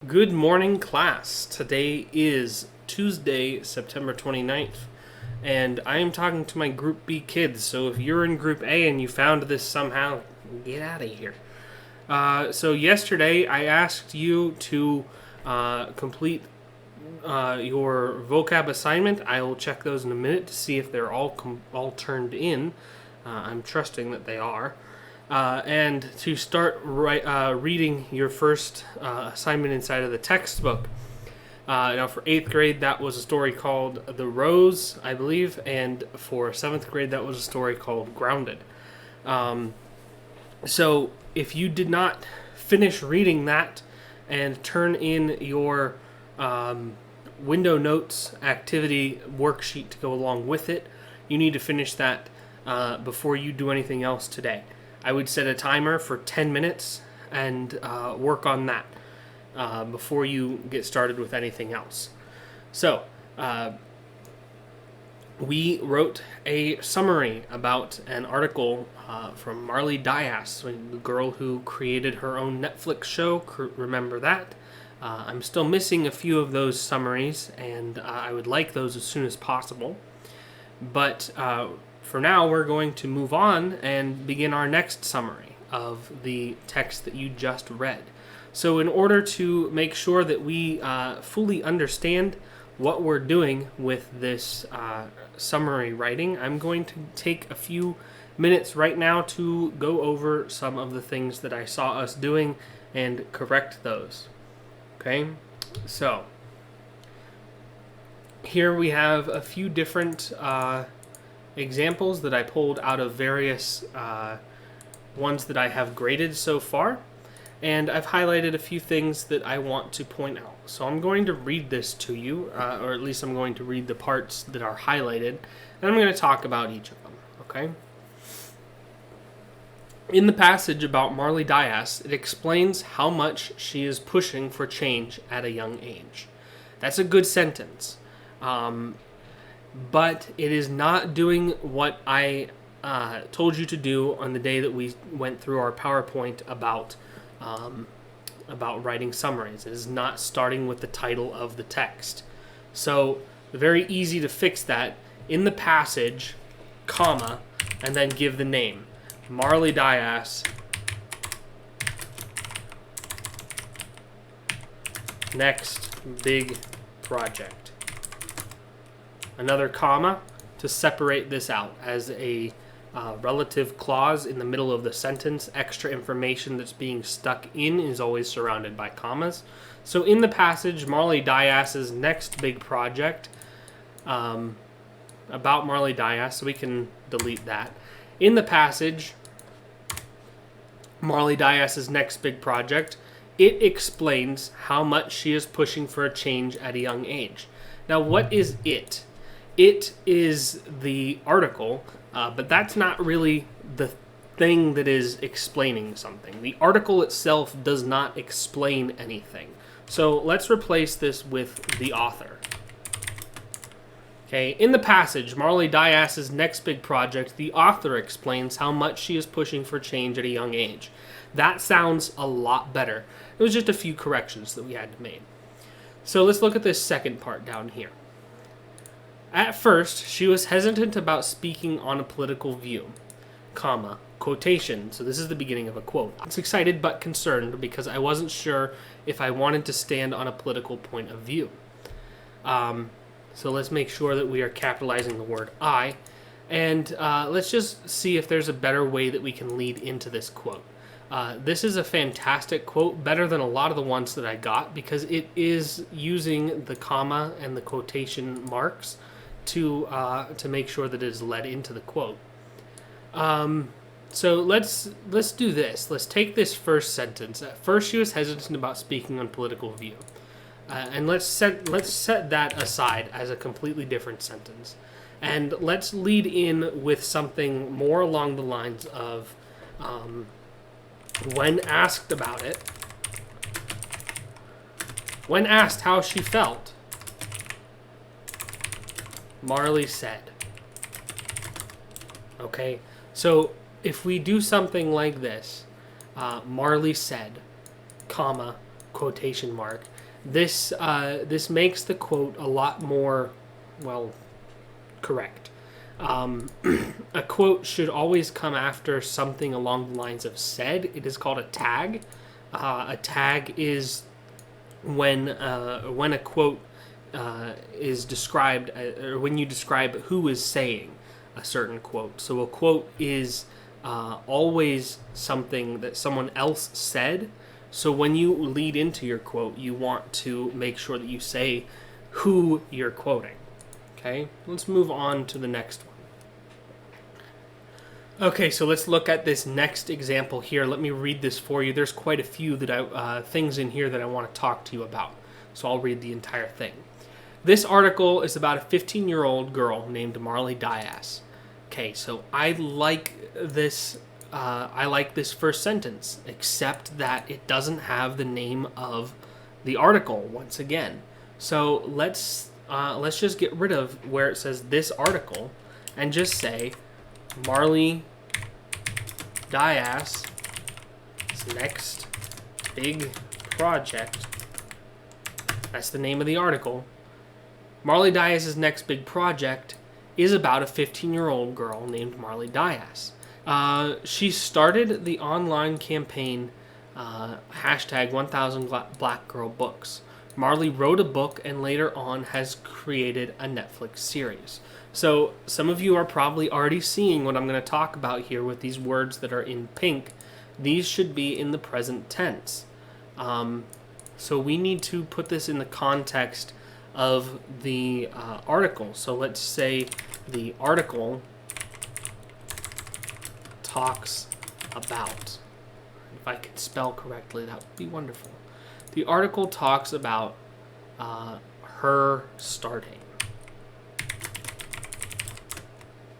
Good morning, class. Today is Tuesday, September 29th, and I am talking to my Group B kids, so if you're in Group A and you found this somehow, get out of here. So yesterday I asked you to complete your vocab assignment. I will check those in a minute to see if they're all turned in. I'm trusting that they are. And to start reading your first assignment inside of the textbook. Now, for 8th grade, that was a story called The Rose, I believe, and for 7th grade, that was a story called Grounded. So, if you did not finish reading that and turn in your window notes activity worksheet to go along with it, you need to finish that before you do anything else today. I would set a timer for 10 minutes and work on that before you get started with anything else. So, we wrote a summary about an article from Marley Dias, the girl who created her own Netflix show. Remember that? I'm still missing a few of those summaries, and I would like those as soon as possible. But for now, we're going to move on and begin our next summary of the text that you just read. So in order to make sure that we fully understand what we're doing with this summary writing, I'm going to take a few minutes right now to go over some of the things that I saw us doing and correct those. Okay, so here we have a few different examples that I pulled out of various ones that I have graded so far, and I've highlighted a few things that I want to point out. So I'm going to read this to you, or at least I'm going to read the parts that are highlighted, and I'm going to talk about each of them, okay? In the passage about Marley Dias, it explains how much she is pushing for change at a young age. That's a good sentence. But it is not doing what I told you to do on the day that we went through our PowerPoint about writing summaries. It is not starting with the title of the text. So very easy to fix that. In the passage, comma, and then give the name. Marley Dias, next big project. Another comma to separate this out as a relative clause in the middle of the sentence. Extra information that's being stuck in is always surrounded by commas. So in the passage, Marley Dias's next big project, about Marley Dias, so we can delete that. In the passage, Marley Dias's next big project, it explains how much she is pushing for a change at a young age. Now, what is it? It is the article, but that's not really the thing that is explaining something. The article itself does not explain anything. So let's replace this with the author. Okay, in the passage, Marley Dias's next big project, the author explains how much she is pushing for change at a young age. That sounds a lot better. It was just a few corrections that we had to make. So let's look at this second part down here. At first, she was hesitant about speaking on a political view, comma, quotation. So this is the beginning of a quote. I was excited but concerned because I wasn't sure if I wanted to stand on a political point of view. So let's make sure that we are capitalizing the word I, and let's just see if there's a better way that we can lead into this quote. This is a fantastic quote, better than a lot of the ones that I got, because it is using the comma and the quotation marks to make sure that it is led into the quote. So let's do this. Let's take this first sentence. At first, she was hesitant about speaking on political view. And let's set that aside as a completely different sentence. And let's lead in with something more along the lines of, when asked about it, when asked how she felt, Marley said. Okay, so if we do something like this, Marley said, comma, quotation mark. This makes the quote a lot more, well, correct. A quote should always come after something along the lines of said. It is called a tag. A tag is when a quote is described, or when you describe who is saying a certain quote. So a quote is always something that someone else said. So when you lead into your quote, you want to make sure that you say who you're quoting. Okay, let's move on to the next one. Okay, so let's look at this next example here. Let me read this for you. There's quite a few that things in here that I want to talk to you about. So I'll read the entire thing. This article is about a 15-year-old girl named Marley Dias. Okay, so I like this first sentence, except that it doesn't have the name of the article once again. So let's just get rid of where it says this article and just say Marley Dias' next big project. That's the name of the article. Marley Dias' next big project is about a 15-year-old girl named Marley Dias. She started the online campaign hashtag 1000 Black Girl Books. Marley wrote a book and later on has created a Netflix series. So some of you are probably already seeing what I'm going to talk about here with these words that are in pink. These should be in the present tense. So we need to put this in the context of the article. So let's say the article talks about. If I could spell correctly, that would be wonderful. The article talks about her starting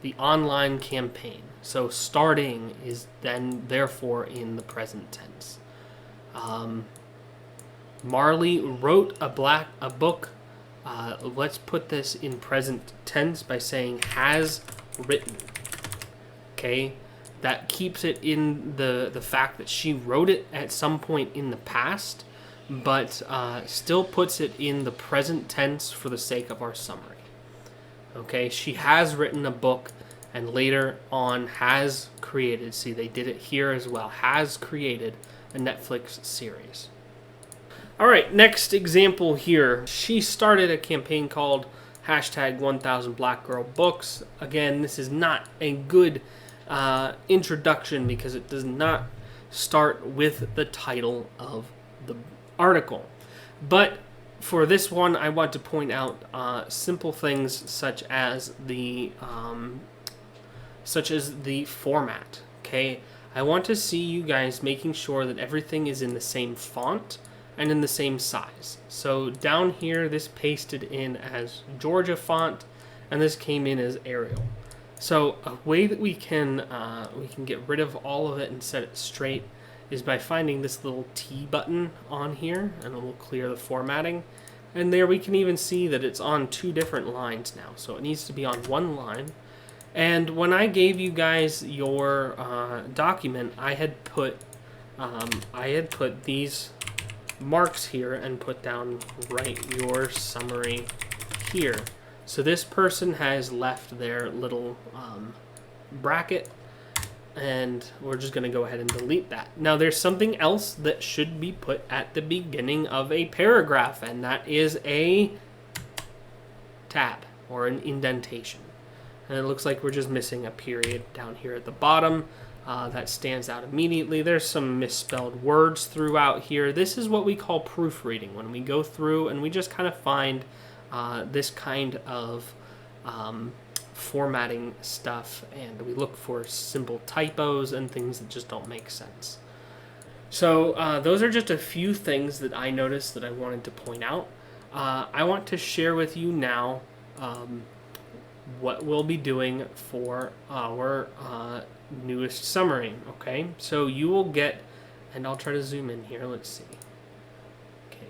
the online campaign. So starting is then therefore in the present tense. Marley wrote a book. Let's put this in present tense by saying has written. Okay, that keeps it in the fact that she wrote it at some point in the past, but still puts it in the present tense for the sake of our summary. Okay, she has written a book and later on has created, see they did it here as well, has created a Netflix series. Alright, next example here. She started a campaign called hashtag 1000 Black Girl Books. Again, this is not a good introduction because it does not start with the title of the article. But for this one, I want to point out simple things such as the format. Okay, I want to see you guys making sure that everything is in the same font and in the same size. So down here, this pasted in as Georgia font, and this came in as Arial. So a way that we can get rid of all of it and set it straight is by finding this little T button on here, and it will clear the formatting. And there we can even see that it's on two different lines now. So it needs to be on one line. And when I gave you guys your document, I had put these marks here and put down write your summary here. So this person has left their little bracket, and we're just going to go ahead and delete that. Now there's something else that should be put at the beginning of a paragraph, and that is a tab or an indentation. And it looks like we're just missing a period down here at the bottom. That stands out immediately. There's some misspelled words throughout here. This is what we call proofreading, when we go through and we just kind of find this kind of formatting stuff, and we look for simple typos and things that just don't make sense. So those are just a few things that I noticed that I wanted to point out. I want to share with you now what we'll be doing for our newest summary. Okay, so you will get, and I'll try to zoom in here. Let's see. Okay,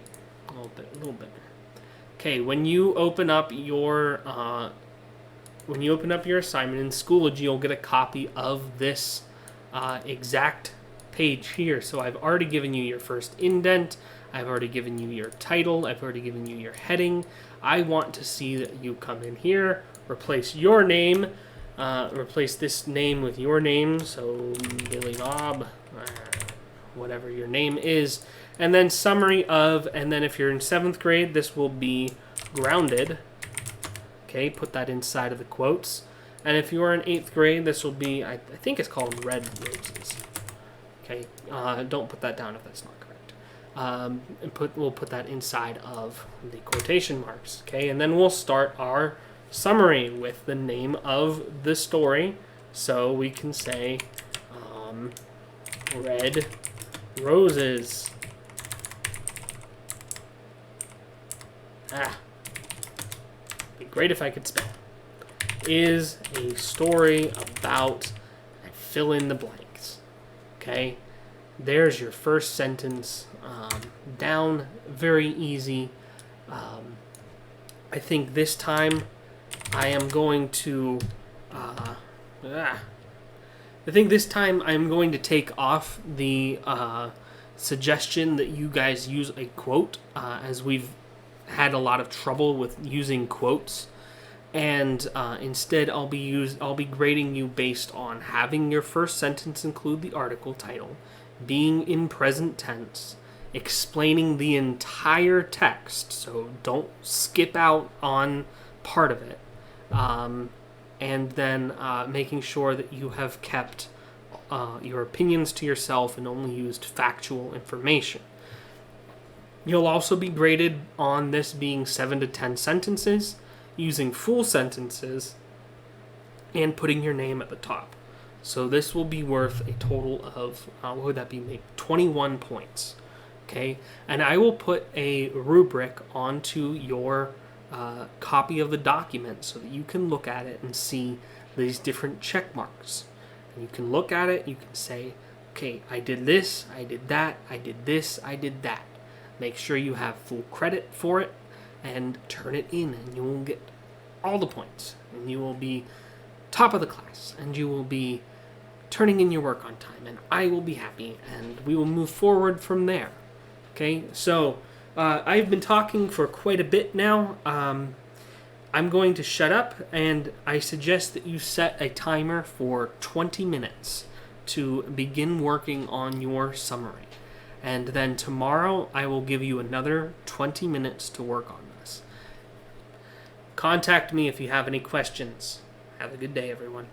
a little bit. Okay, when you open up your assignment in Schoology, you'll get a copy of this exact page here. So I've already given you your first indent. I've already given you your title. I've already given you your heading. I want to see that you come in here, replace your name, replace this name with your name. So Billy Bob, whatever your name is. And then summary of, and then if you're in 7th grade, this will be grounded. Okay, put that inside of the quotes. And if you are in 8th grade, this will be, I think it's called Red Roses. Okay, don't put that down if that's not correct. And we'll put that inside of the quotation marks. Okay, and then we'll start our summary with the name of the story. So we can say Red Roses. Be great if I could spell. Is a story about, fill in the blanks. Okay, there's your first sentence down. Very easy. I think this time I am going to take off the suggestion that you guys use a quote, as we've had a lot of trouble with using quotes. And instead, I'll be grading you based on having your first sentence include the article title, being in present tense, explaining the entire text, so don't skip out on part of it, and then making sure that you have kept your opinions to yourself and only used factual information. You'll also be graded on this being 7 to 10 sentences, using full sentences, and putting your name at the top. So this will be worth a total of, what would that be, maybe 21 points. Okay, and I will put a rubric onto your copy of the document so that you can look at it and see these different check marks. And you can look at it, you can say, okay, I did this, I did that, I did this, I did that. Make sure you have full credit for it, and turn it in, and you will get all the points, and you will be top of the class, and you will be turning in your work on time, and I will be happy, and we will move forward from there. Okay, so I've been talking for quite a bit now. I'm going to shut up, and I suggest that you set a timer for 20 minutes to begin working on your summary. And then tomorrow, I will give you another 20 minutes to work on this. Contact me if you have any questions. Have a good day, everyone.